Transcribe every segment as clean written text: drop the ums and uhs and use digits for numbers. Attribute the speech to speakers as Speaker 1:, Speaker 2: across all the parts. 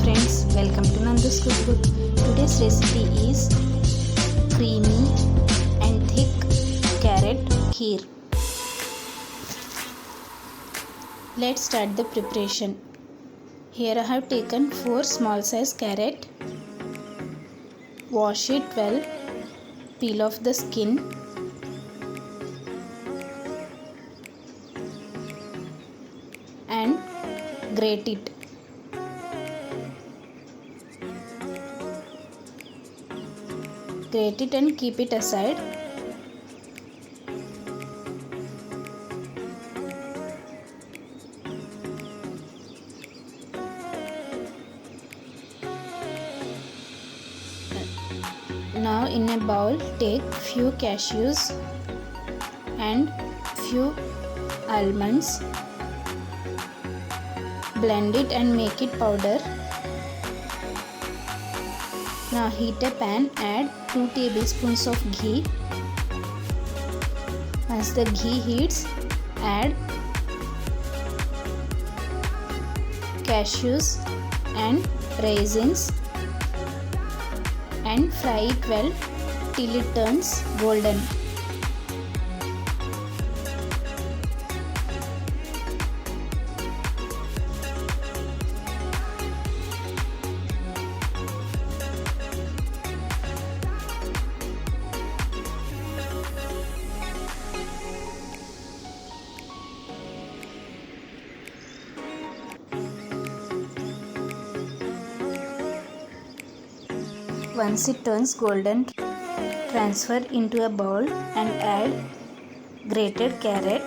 Speaker 1: friends, welcome to Nandooscookbook. Today's recipe is creamy and thick carrot kheer. Let's start the preparation. Here I have taken 4 small size carrot. Wash it well, peel off the skin. And grate it. Grate it and keep it aside. Now in a bowl take few cashews and few almonds. Blend it and make it powder. Now heat a pan, add 2 tablespoons of ghee. Once the ghee heats, add cashews and raisins and fry it well till it turns golden. Once it turns golden, transfer into a bowl and add grated carrot,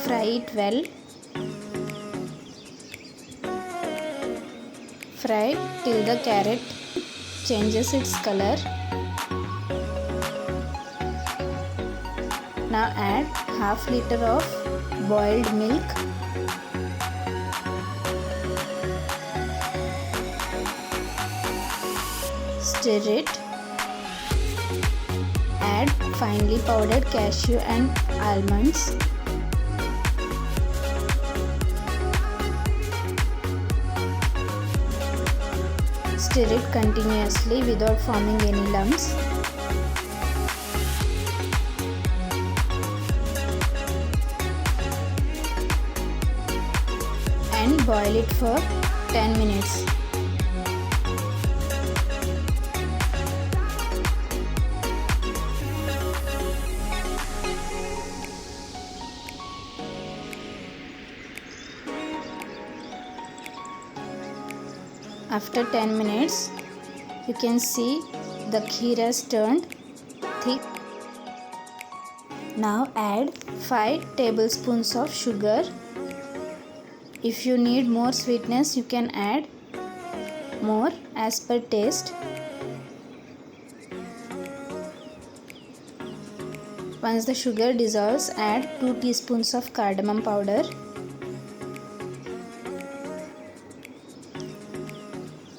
Speaker 1: fry it well, fry till the carrot changes its color. Now add half liter of boiled milk. Stir it. Add finely powdered cashew and almonds. Stir it continuously without forming any lumps. And boil it for 10 minutes. After 10 minutes, you can see the kheer has turned thick. Now add 5 tablespoons of sugar. If you need more sweetness, you can add more as per taste. Once the sugar dissolves, add 2 teaspoons of cardamom powder.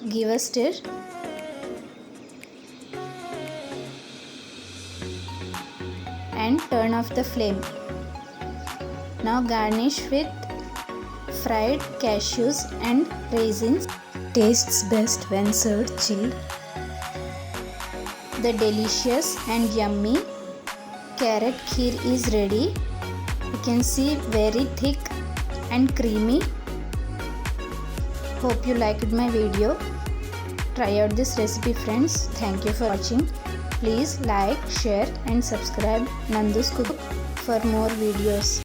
Speaker 1: Give a stir. And turn off the flame. Now garnish with fried cashews and raisins. Tastes best when served chilled. The delicious and yummy carrot kheer is ready. You can see very thick and creamy. Hope you liked my video. Try out this recipe, friends. Thank you for watching. Please like, share and subscribe Nandooscookbook for more videos.